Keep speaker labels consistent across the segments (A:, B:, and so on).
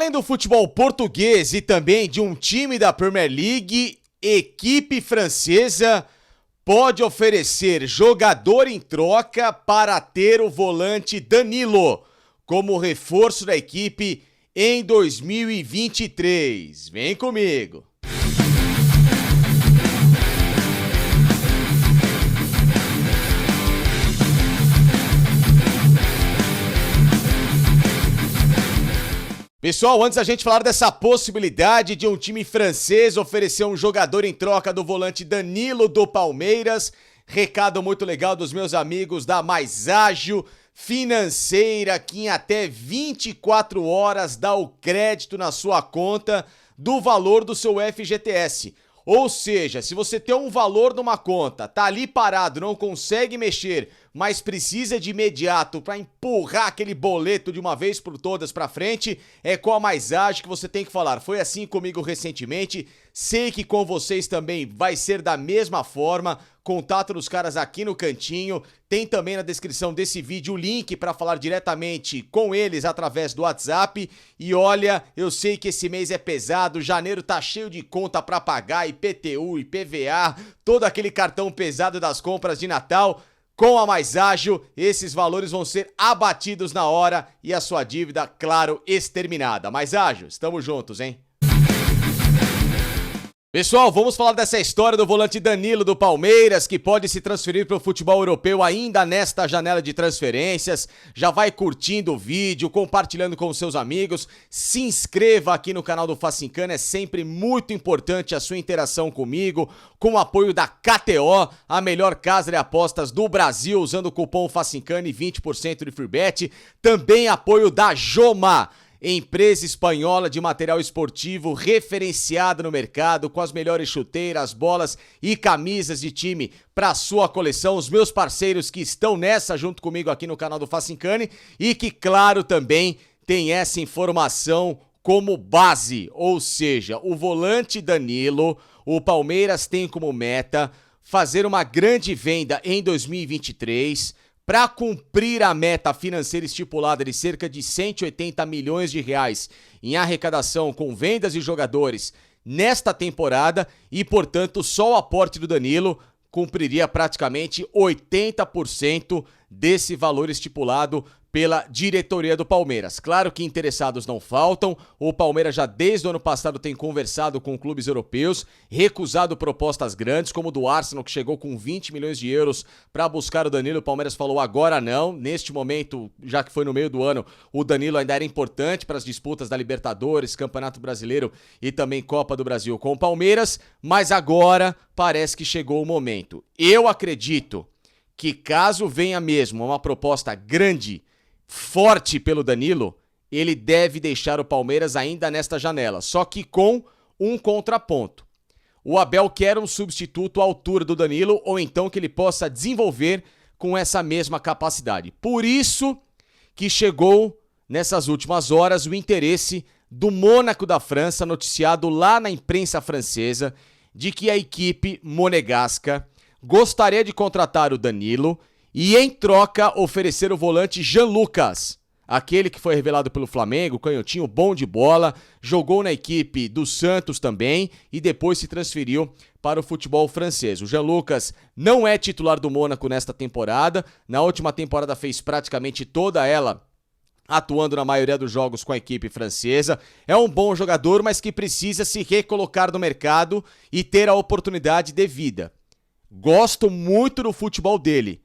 A: Além do futebol português e também de um time da Premier League, equipe francesa pode oferecer jogador em troca para ter o volante Danilo como reforço da equipe em 2023. Vem comigo! Pessoal, antes da gente falar dessa possibilidade de um time francês oferecer um jogador em troca do volante Danilo do Palmeiras, recado muito legal dos meus amigos da Mais Ágil Financeira, que em até 24 horas dá o crédito na sua conta do valor do seu FGTS. Ou seja, se você tem um valor numa conta, tá ali parado, não consegue mexer, mas precisa de imediato para empurrar aquele boleto de uma vez por todas para frente, é com a Mais Ágil que você tem que falar. Foi assim comigo recentemente, sei que com vocês também vai ser da mesma forma. Contato dos caras aqui no cantinho, tem também na descrição desse vídeo o link para falar diretamente com eles através do WhatsApp. E olha, eu sei que esse mês é pesado, janeiro tá cheio de conta para pagar, IPTU, IPVA, todo aquele cartão pesado das compras de Natal. Com a Mais Ágil, esses valores vão ser abatidos na hora e a sua dívida, claro, exterminada. Mais Ágil, estamos juntos, hein? Pessoal, vamos falar dessa história do volante Danilo do Palmeiras, que pode se transferir para o futebol europeu ainda nesta janela de transferências. Já vai curtindo o vídeo, compartilhando com os seus amigos. Se inscreva aqui no canal do Facincana, é sempre muito importante a sua interação comigo, com o apoio da KTO, a melhor casa de apostas do Brasil, usando o cupom Facincana e 20% de free bet. Também apoio da Joma, empresa espanhola de material esportivo referenciada no mercado, com as melhores chuteiras, bolas e camisas de time para sua coleção. Os meus parceiros que estão nessa junto comigo aqui no canal do Facincane e que, claro, também tem essa informação como base, ou seja, o volante Danilo, o Palmeiras tem como meta fazer uma grande venda em 2023, para cumprir a meta financeira estipulada de cerca de 180 milhões de reais em arrecadação com vendas de jogadores nesta temporada e, portanto, só o aporte do Danilo cumpriria praticamente 80% desse valor estipulado pela diretoria do Palmeiras. Claro que interessados não faltam, o Palmeiras já desde o ano passado tem conversado com clubes europeus, recusado propostas grandes, como do Arsenal, que chegou com 20 milhões de euros para buscar o Danilo. O Palmeiras falou agora não, neste momento, já que foi no meio do ano, o Danilo ainda era importante para as disputas da Libertadores, Campeonato Brasileiro e também Copa do Brasil com o Palmeiras, mas agora parece que chegou o momento. Eu acredito que caso venha mesmo uma proposta grande, forte pelo Danilo, ele deve deixar o Palmeiras ainda nesta janela, só que com um contraponto. O Abel quer um substituto à altura do Danilo, ou então que ele possa desenvolver com essa mesma capacidade. Por isso que chegou nessas últimas horas o interesse do Mônaco da França, noticiado lá na imprensa francesa, de que a equipe monegasca gostaria de contratar o Danilo e, em troca, oferecer o volante Jean Lucas, aquele que foi revelado pelo Flamengo, canhotinho bom de bola, jogou na equipe do Santos também e depois se transferiu para o futebol francês. O Jean Lucas não é titular do Mônaco nesta temporada, na última temporada fez praticamente toda ela atuando na maioria dos jogos com a equipe francesa. É um bom jogador, mas que precisa se recolocar no mercado e ter a oportunidade devida. Gosto muito do futebol dele.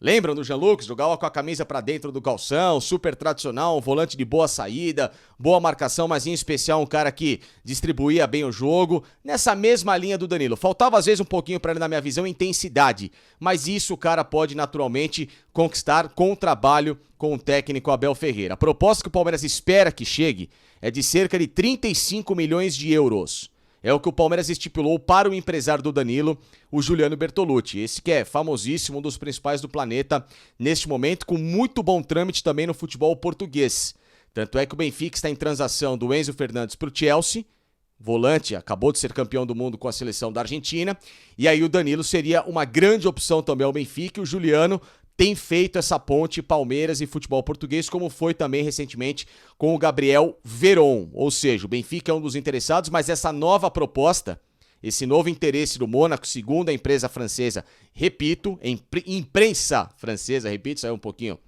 A: Lembram do Jean Lucas? Jogava com a camisa pra dentro do calção, super tradicional, um volante de boa saída, boa marcação, mas em especial um cara que distribuía bem o jogo. Nessa mesma linha do Danilo. Faltava às vezes um pouquinho pra ele, na minha visão, intensidade, mas isso o cara pode naturalmente conquistar com o trabalho com o técnico Abel Ferreira. A proposta que o Palmeiras espera que chegue é de cerca de 35 milhões de euros. É o que o Palmeiras estipulou para o empresário do Danilo, o Juliano Bertolucci. Esse que é famosíssimo, um dos principais do planeta neste momento, com muito bom trâmite também no futebol português. Tanto é que o Benfica está em transação do Enzo Fernandes para o Chelsea, volante, acabou de ser campeão do mundo com a seleção da Argentina, e aí o Danilo seria uma grande opção também ao Benfica, e o Juliano tem feito essa ponte Palmeiras e futebol português, como foi também recentemente com o Gabriel Veron. Ou seja, o Benfica é um dos interessados, mas essa nova proposta, esse novo interesse do Mônaco, segundo a empresa francesa, repito, imprensa francesa, repito, saiu um pouquinho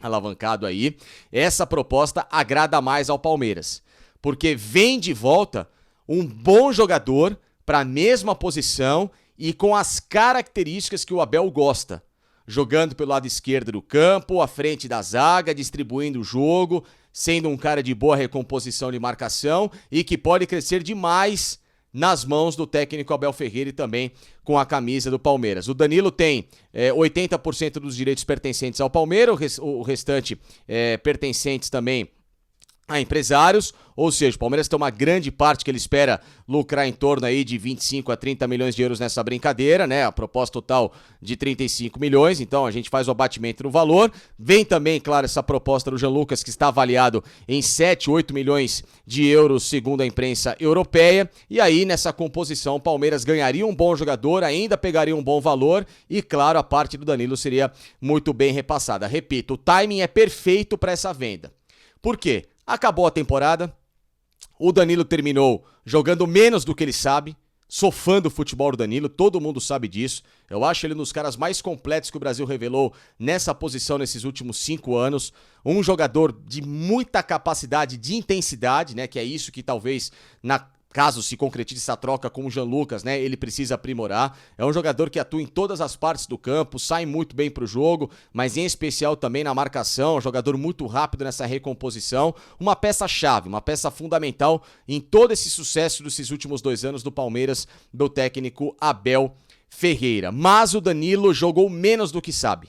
A: alavancado aí, essa proposta agrada mais ao Palmeiras, porque vem de volta um bom jogador para a mesma posição e com as características que o Abel gosta. Jogando pelo lado esquerdo do campo, à frente da zaga, distribuindo o jogo, sendo um cara de boa recomposição de marcação e que pode crescer demais nas mãos do técnico Abel Ferreira e também com a camisa do Palmeiras. O Danilo tem 80% dos direitos pertencentes ao Palmeiras, o restante pertencentes também a empresários, ou seja, o Palmeiras tem uma grande parte que ele espera lucrar em torno aí de 25 a 30 milhões de euros nessa brincadeira, né? A proposta total de 35 milhões, então a gente faz o abatimento no valor. Vem também, claro, essa proposta do Jean Lucas, que está avaliado em 7, 8 milhões de euros, segundo a imprensa europeia. E aí, nessa composição, o Palmeiras ganharia um bom jogador, ainda pegaria um bom valor e, claro, a parte do Danilo seria muito bem repassada. Repito, o timing é perfeito para essa venda. Por quê? Acabou a temporada, o Danilo terminou jogando menos do que ele sabe. Sou fã do futebol do Danilo, todo mundo sabe disso. Eu acho ele um dos caras mais completos que o Brasil revelou nessa posição nesses últimos 5 anos. Um jogador de muita capacidade de intensidade, né? Que é isso que talvez, caso se concretize essa troca com o Jean Lucas, né, ele precisa aprimorar. É um jogador que atua em todas as partes do campo, sai muito bem pro jogo, mas em especial também na marcação, um jogador muito rápido nessa recomposição, uma peça-chave, uma peça fundamental em todo esse sucesso desses últimos 2 anos do Palmeiras, do técnico Abel Ferreira. Mas o Danilo jogou menos do que sabe.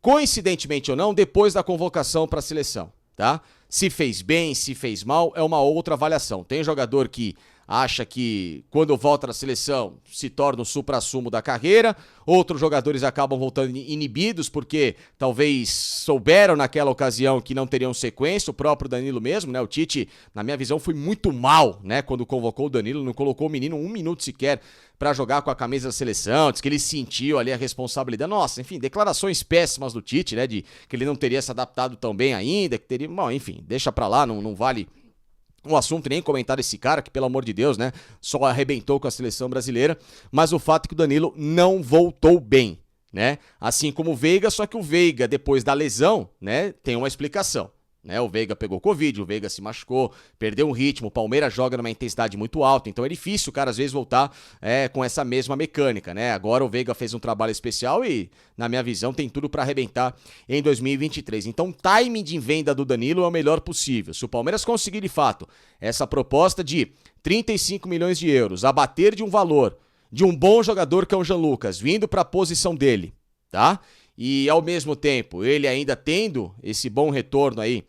A: Coincidentemente ou não, depois da convocação para a seleção, tá? Se fez bem, se fez mal, é uma outra avaliação. Tem jogador que acha que quando volta na seleção se torna o suprassumo da carreira, outros jogadores acabam voltando inibidos porque talvez souberam naquela ocasião que não teriam sequência, o próprio Danilo mesmo, né? O Tite, na minha visão, foi muito mal, né? Quando convocou o Danilo, não colocou o menino 1 minuto sequer para jogar com a camisa da seleção, diz que ele sentiu ali a responsabilidade. Nossa, enfim, declarações péssimas do Tite, né? De que ele não teria se adaptado tão bem ainda, que teria... Bom, enfim, deixa pra lá, não vale um assunto nem comentar desse cara, que pelo amor de Deus, né, só arrebentou com a seleção brasileira, mas o fato é que o Danilo não voltou bem, né, assim como o Veiga, só que o Veiga, depois da lesão, né, tem uma explicação. Né, o Veiga pegou Covid, o Veiga se machucou, perdeu um ritmo, o Palmeiras joga numa intensidade muito alta, então é difícil o cara às vezes voltar com essa mesma mecânica, né? Agora o Veiga fez um trabalho especial e, na minha visão, tem tudo para arrebentar em 2023. Então o timing de venda do Danilo é o melhor possível. Se o Palmeiras conseguir de fato essa proposta de 35 milhões de euros, abater de um valor de um bom jogador que é o Jean Lucas, vindo para a posição dele, tá? E ao mesmo tempo, ele ainda tendo esse bom retorno aí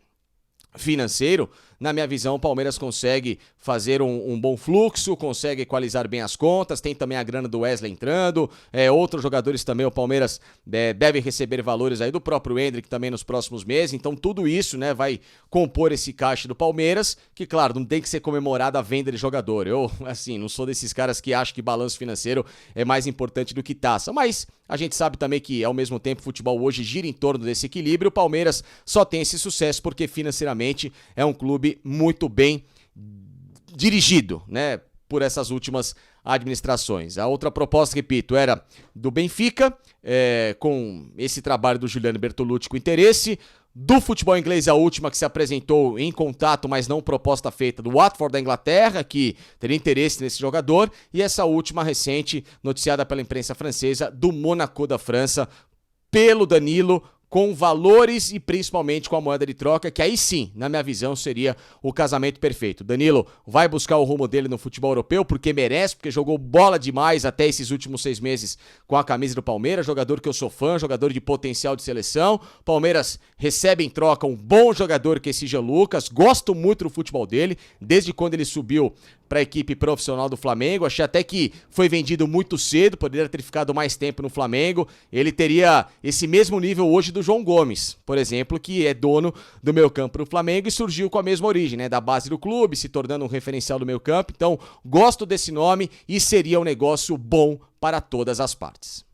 A: financeiro, na minha visão, o Palmeiras consegue fazer um bom fluxo, consegue equalizar bem as contas, tem também a grana do Wesley entrando, outros jogadores também, o Palmeiras deve receber valores aí do próprio Endrick também nos próximos meses, então tudo isso, né, vai compor esse caixa do Palmeiras, que claro, não tem que ser comemorada a venda de jogador. Eu, assim, não sou desses caras que acham que balanço financeiro é mais importante do que taça, mas a gente sabe também que, ao mesmo tempo, o futebol hoje gira em torno desse equilíbrio. O Palmeiras só tem esse sucesso porque financeiramente é um clube muito bem dirigido, né, por essas últimas administrações. A outra proposta, repito, era do Benfica, com esse trabalho do Giuliano Bertolucci com interesse. Do futebol inglês, a última que se apresentou em contato, mas não proposta feita, do Watford da Inglaterra, que teria interesse nesse jogador, e essa última recente, noticiada pela imprensa francesa, do Monaco da França, pelo Danilo, com valores e principalmente com a moeda de troca, que aí sim, na minha visão, seria o casamento perfeito. Danilo vai buscar o rumo dele no futebol europeu, porque merece, porque jogou bola demais até esses últimos 6 meses com a camisa do Palmeiras, jogador que eu sou fã, jogador de potencial de seleção. Palmeiras recebe em troca um bom jogador que é esse Jean Lucas, gosto muito do futebol dele, desde quando ele subiu para a equipe profissional do Flamengo, achei até que foi vendido muito cedo, poderia ter ficado mais tempo no Flamengo, ele teria esse mesmo nível hoje do João Gomes, por exemplo, que é dono do meio-campo do Flamengo e surgiu com a mesma origem, né, da base do clube, se tornando um referencial do meio-campo, então gosto desse nome e seria um negócio bom para todas as partes.